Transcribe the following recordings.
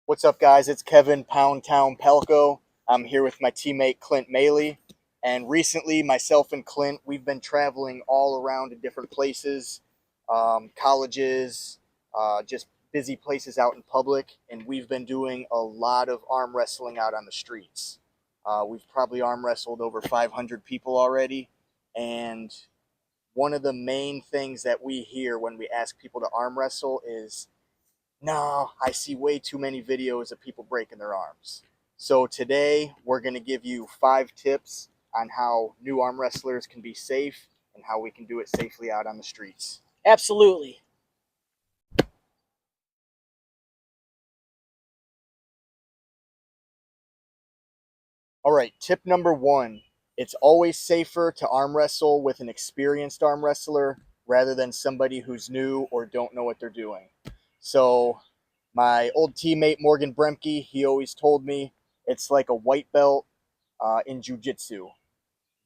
What's up, guys? It's Kevin Pound Town Palko. I'm here with my teammate Clint Moehle. And recently, myself and Clint, we've been traveling all around to different places, colleges, just busy places out in public. And we've been doing a lot of arm wrestling out on the streets. We've probably arm wrestled over 500 people already. And one of the main things that we hear when we ask people to arm wrestle is, no, I see way too many videos of people breaking their arms. So today we're going to give you 5 tips on how new arm wrestlers can be safe and how we can do it safely out on the streets. Absolutely. All right, tip number 1. It's always safer to arm wrestle with an experienced arm wrestler rather than somebody who's new or don't know what they're doing. So my old teammate Morgan Bremke, he always told me it's like a white belt in jiu-jitsu.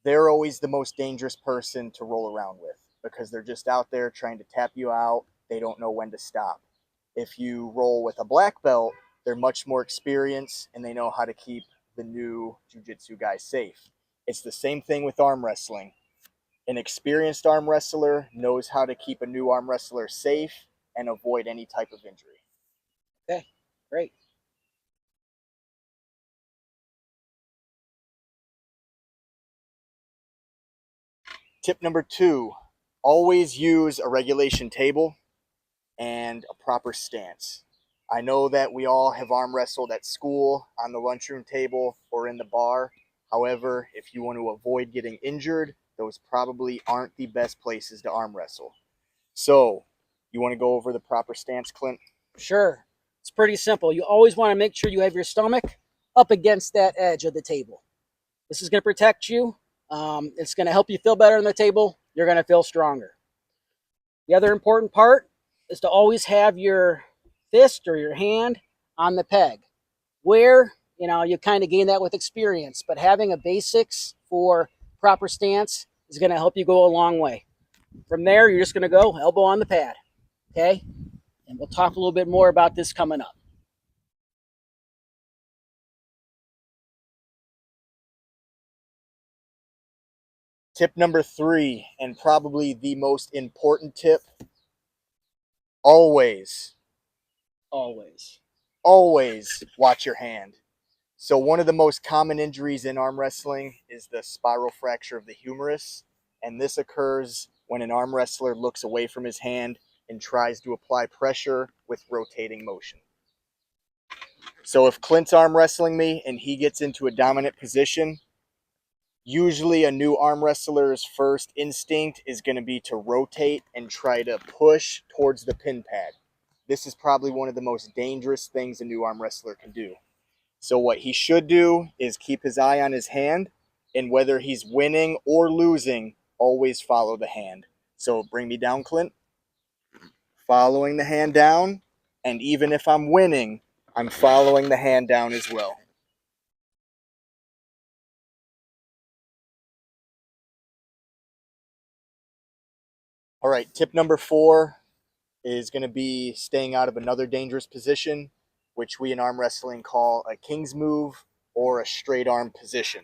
They're always the most dangerous person to roll around with because they're just out there trying to tap you out. They don't know when to stop. If you roll with a black belt, they're much more experienced and they know how to keep the new jiu-jitsu guys safe. It's the same thing with arm wrestling. An experienced arm wrestler knows how to keep a new arm wrestler safe and avoid any type of injury. Okay, great. Tip number 2, always use a regulation table and a proper stance. I know that we all have arm wrestled at school, on the lunchroom table, or in the bar. However, if you want to avoid getting injured, those probably aren't the best places to arm wrestle. So, you want to go over the proper stance, Clint? Sure. It's pretty simple. You always want to make sure you have your stomach up against that edge of the table. This is going to protect you. It's going to help you feel better on the table. You're going to feel stronger. The other important part is to always have your fist or your hand on the peg. Where, you kind of gain that with experience, but having a basics for proper stance is going to help you go a long way. From there, you're just going to go elbow on the pad. Okay? And we'll talk a little bit more about this coming up. Tip number 3, and probably the most important tip, always, Always. always watch your hand. So one of the most common injuries in arm wrestling is the spiral fracture of the humerus, and this occurs when an arm wrestler looks away from his hand and tries to apply pressure with rotating motion. So if Clint's arm wrestling me and he gets into a dominant position, usually a new arm wrestler's first instinct is going to be to rotate and try to push towards the pin pad. This is probably one of the most dangerous things a new arm wrestler can do. So what he should do is keep his eye on his hand, and whether he's winning or losing, always follow the hand. So bring me down, Clint. Following the hand down, and even if I'm winning, I'm following the hand down as well. All right, tip number 4 is going to be staying out of another dangerous position, which we in arm wrestling call a king's move or a straight arm position.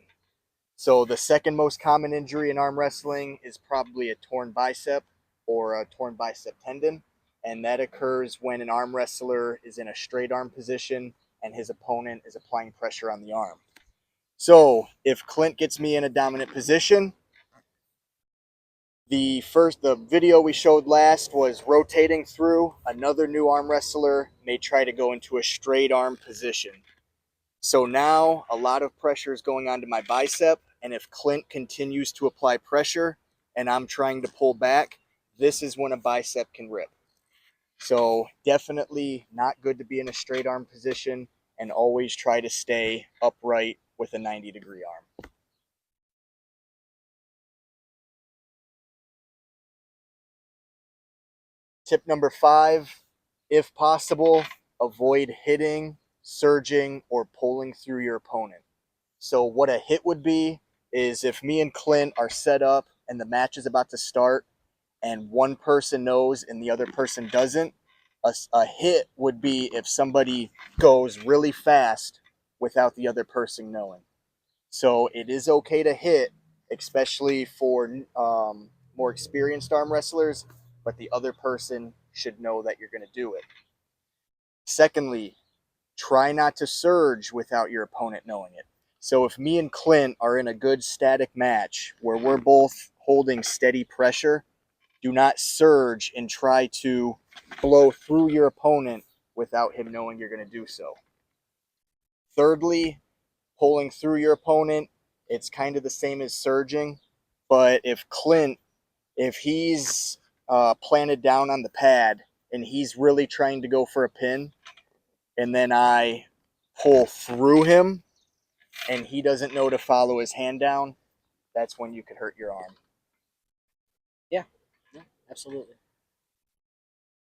So the second most common injury in arm wrestling is probably a torn bicep or a torn bicep tendon, and that occurs when an arm wrestler is in a straight arm position and his opponent is applying pressure on the arm. So if Clint gets me in a dominant position, the video we showed last was rotating through. Another new arm wrestler may try to go into a straight arm position. So now a lot of pressure is going onto my bicep, and if Clint continues to apply pressure and I'm trying to pull back, this is when a bicep can rip. So definitely not good to be in a straight arm position, and always try to stay upright with a 90-degree arm. Tip number 5, if possible, avoid hitting, surging, or pulling through your opponent. So what a hit would be is if me and Clint are set up and the match is about to start and one person knows and the other person doesn't, A hit would be if somebody goes really fast without the other person knowing. So it is okay to hit, especially for more experienced arm wrestlers, but the other person should know that you're going to do it. Secondly, try not to surge without your opponent knowing it. So if me and Clint are in a good static match where we're both holding steady pressure, do not surge and try to blow through your opponent without him knowing you're going to do so. Thirdly, pulling through your opponent, it's kind of the same as surging, but if he's planted down on the pad and he's really trying to go for a pin, and then I pull through him and he doesn't know to follow his hand down, that's when you could hurt your arm. Yeah, absolutely.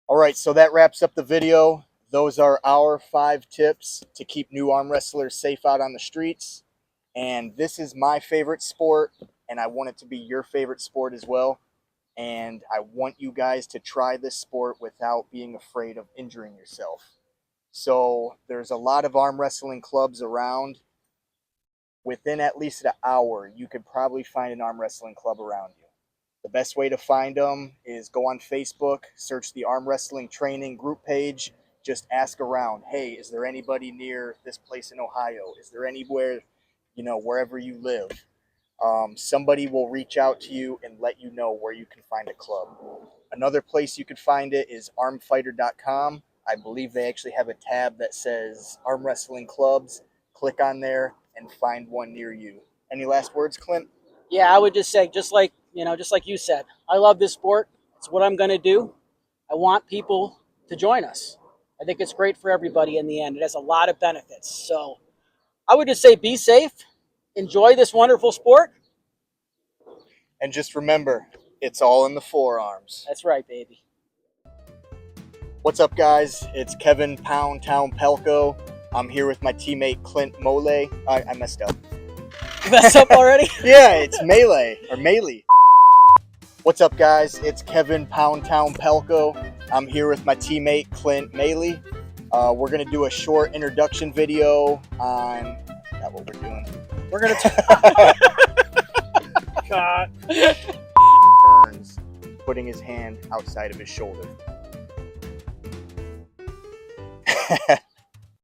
All right, so that wraps up the video. Those are our 5 tips to keep new arm wrestlers safe out on the streets. And this is my favorite sport, and I want it to be your favorite sport as well. And I want you guys to try this sport without being afraid of injuring yourself. So there's a lot of arm wrestling clubs around. Within at least an hour, you could probably find an arm wrestling club around you. The best way to find them is go on Facebook, search the arm wrestling training group page, just ask around, hey, is there anybody near this place in Ohio? Is there anywhere, wherever you live? Somebody will reach out to you and let you know where you can find a club. Another place you could find it is armfighter.com. I believe they actually have a tab that says arm wrestling clubs. Click on there and find one near you. Any last words, Clint? Yeah, I would just say, just like you said, I love this sport. It's what I'm going to do. I want people to join us. I think it's great for everybody in the end. It has a lot of benefits. So I would just say be safe, enjoy this wonderful sport. And just remember, it's all in the forearms. That's right, baby. What's up, guys? It's Kevin Pound Town Palko. I'm here with my teammate Clint Moehle. I messed up. You messed up already? Yeah, it's Melee or Melee. What's up, guys? It's Kevin Pound Town Palko. I'm here with my teammate Clint Moehle. We're gonna do a short introduction video on. Is that what we're doing? We're gonna God. Turns, putting his hand outside of his shoulder.